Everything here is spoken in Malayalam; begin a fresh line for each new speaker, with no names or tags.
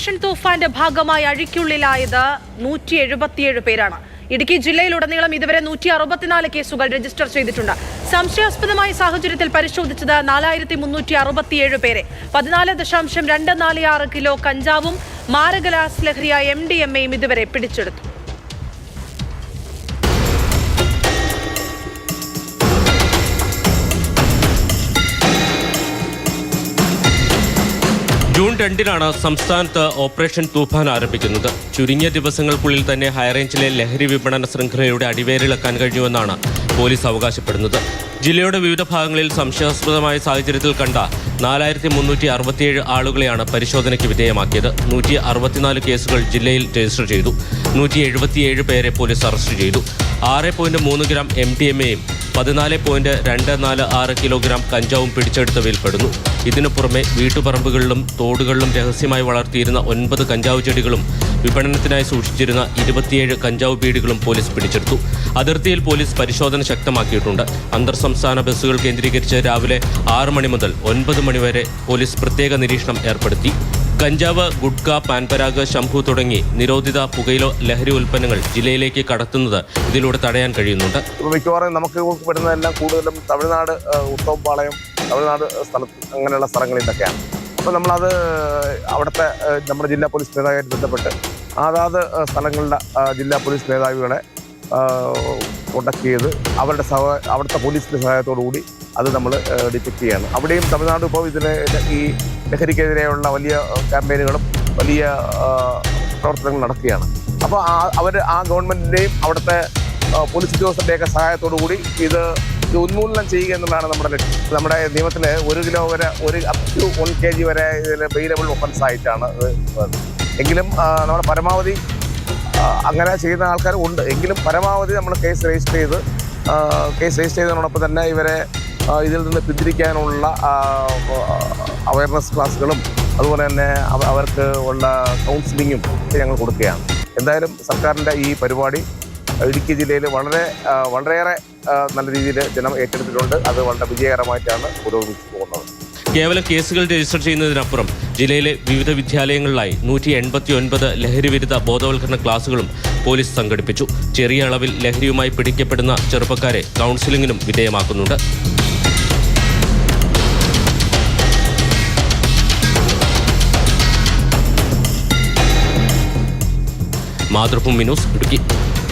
ഓപ്പറേഷൻ തൂഫാന്റെ ഭാഗമായി അഴിക്കുള്ളിലായത് 177 പേരാണ്. ഇടുക്കി ജില്ലയിലുടനീളം ഇതുവരെ 164 കേസുകൾ രജിസ്റ്റർ ചെയ്തിട്ടുണ്ട്. സംശയാസ്പദമായ സാഹചര്യത്തിൽ പരിശോധിച്ചത് 4367 പേരെ. 14.246 കിലോ കഞ്ചാവും മാരകരാസ് ലഹരിയായ MDMAയും ഇതുവരെ പിടിച്ചെടുത്തു.
ജൂൺ 2-നാണ് സംസ്ഥാനത്ത് ഓപ്പറേഷൻ തൂഫാൻ ആരംഭിക്കുന്നത്. ചുരുങ്ങിയ ദിവസങ്ങൾക്കുള്ളിൽ തന്നെ ഹൈറേഞ്ചിലെ ലഹരി വിപണന ശൃംഖലയുടെ അടിവേരിളക്കാൻ കഴിഞ്ഞുവെന്നാണ് പോലീസ് അവകാശപ്പെടുന്നത്. ജില്ലയുടെ വിവിധ ഭാഗങ്ങളിൽ സംശയാസ്പദമായ സാഹചര്യത്തിൽ കണ്ട 4367 ആളുകളെയാണ് പരിശോധനയ്ക്ക് വിധേയമാക്കിയത്. 164 കേസുകൾ ജില്ലയിൽ രജിസ്റ്റർ ചെയ്തു. 177 പേരെ പോലീസ് അറസ്റ്റ് ചെയ്തു. 6.3 ഗ്രാം MDMAയും 14.246 കിലോഗ്രാം കഞ്ചാവും പിടിച്ചെടുത്തവയിൽ പെടുന്നു. ഇതിനു പുറമെ വീട്ടുപറമ്പുകളിലും തോടുകളിലും രഹസ്യമായി വളർത്തിയിരുന്ന 9 കഞ്ചാവ് ചെടികളും വിപണനത്തിനായി സൂക്ഷിച്ചിരുന്ന 27 കഞ്ചാവ് ബീഡികളും പോലീസ് പിടിച്ചെടുത്തു. അതിർത്തിയിൽ പോലീസ് പരിശോധന ശക്തമാക്കിയിട്ടുണ്ട്. അന്തർ സംസ്ഥാന ബസ്സുകൾ കേന്ദ്രീകരിച്ച് രാവിലെ 6 മണി മുതൽ 9 മണി വരെ പോലീസ് പ്രത്യേക നിരീക്ഷണം ഏർപ്പെടുത്തി. കഞ്ചാവ്, ഗുഡ്ക, പാൻപരാഗ്, ശംഭു തുടങ്ങി നിരോധിത പുകയില ലഹരി ഉൽപ്പന്നങ്ങൾ ജില്ലയിലേക്ക് കടത്തുന്നത് ഇതിലൂടെ തടയാൻ കഴിയുന്നുണ്ട്.
മിക്കവാറും നമുക്ക് പെടുന്നതെല്ലാം കൂടുതലും തമിഴ്നാട്, ഉത്തമപാളയം, തമിഴ്നാട് സ്ഥലത്ത് അങ്ങനെയുള്ള സ്ഥലങ്ങളിൽ നിന്നൊക്കെയാണ്. അപ്പോൾ നമ്മളത് അവിടുത്തെ നമ്മുടെ ജില്ലാ പോലീസ് മേധാവിയായിട്ട് ബന്ധപ്പെട്ട് അതാത് സ്ഥലങ്ങളിലെ ജില്ലാ പോലീസ് മേധാവികളെ കോണ്ടാക്ട് ചെയ്ത് അവിടുത്തെ പോലീസിൻ്റെ സഹായത്തോടു കൂടി അത് നമ്മൾ ഡിറ്റക്ട് ചെയ്യാണ്. അവിടെയും തമിഴ്നാട് ഇപ്പോൾ ഇതിന് ഈ ലഹരിക്കെതിരെയുള്ള വലിയ ക്യാമ്പയിനുകളും വലിയ പ്രവർത്തനങ്ങൾ നടക്കുകയാണ്. അപ്പോൾ അവർ ആ ഗവൺമെൻറ്റിൻ്റെയും അവിടുത്തെ പോലീസ് ഉദ്യോഗസ്ഥരുടെയൊക്കെ സഹായത്തോടു കൂടി ഇത് ഉന്മൂലനം ചെയ്യുക എന്നുള്ളതാണ് നമ്മുടെ ലക്ഷ്യം. നമ്മുടെ നിയമത്തിൽ 1 കിലോ വരെ അപ് ടു 1 kg വരെ ഇതിൽ ബെയിലബിൾ ഒഫൻസ് ആയിട്ടാണ് എങ്കിലും നമ്മൾ പരമാവധി അങ്ങനെ ചെയ്യുന്ന ആൾക്കാരും ഉണ്ട്. എങ്കിലും പരമാവധി നമ്മൾ കേസ് രജിസ്റ്റർ ചെയ്തതിനോടൊപ്പം തന്നെ ഇവരെ ഇതിൽ നിന്ന് പിന്തിരിക്കാനുള്ള അവയർനെസ് ക്ലാസ്സുകളും അതുപോലെ തന്നെ അവർക്ക് ഉള്ള കൗൺസിലിങ്ങും ഞങ്ങൾ കൊടുക്കുകയാണ്. എന്തായാലും സർക്കാരിൻ്റെ ഈ പരിപാടി ഇടുക്കി ജില്ലയിൽ വളരെയേറെ നല്ല രീതിയിൽ ജനം ഏറ്റെടുത്തിട്ടുണ്ട്. അത് വളരെ വിജയകരമായിട്ടാണ് പുരോഗമിച്ചു പോകുന്നത്.
കേവലം കേസുകൾ രജിസ്റ്റർ ചെയ്യുന്നതിനപ്പുറം ജില്ലയിലെ വിവിധ വിദ്യാലയങ്ങളിലായി 189 ലഹരിവിരുദ്ധ ബോധവൽക്കരണ ക്ലാസുകളും പോലീസ് സംഘടിപ്പിച്ചു. ചെറിയ അളവിൽ ലഹരിയുമായി പിടിക്കപ്പെടുന്ന ചെറുപ്പക്കാരെ കൗൺസിലിങ്ങിനും വിധേയമാക്കുന്നുണ്ട്. മാതൃഭൂമി ന്യൂസ്, ഇടുക്കി.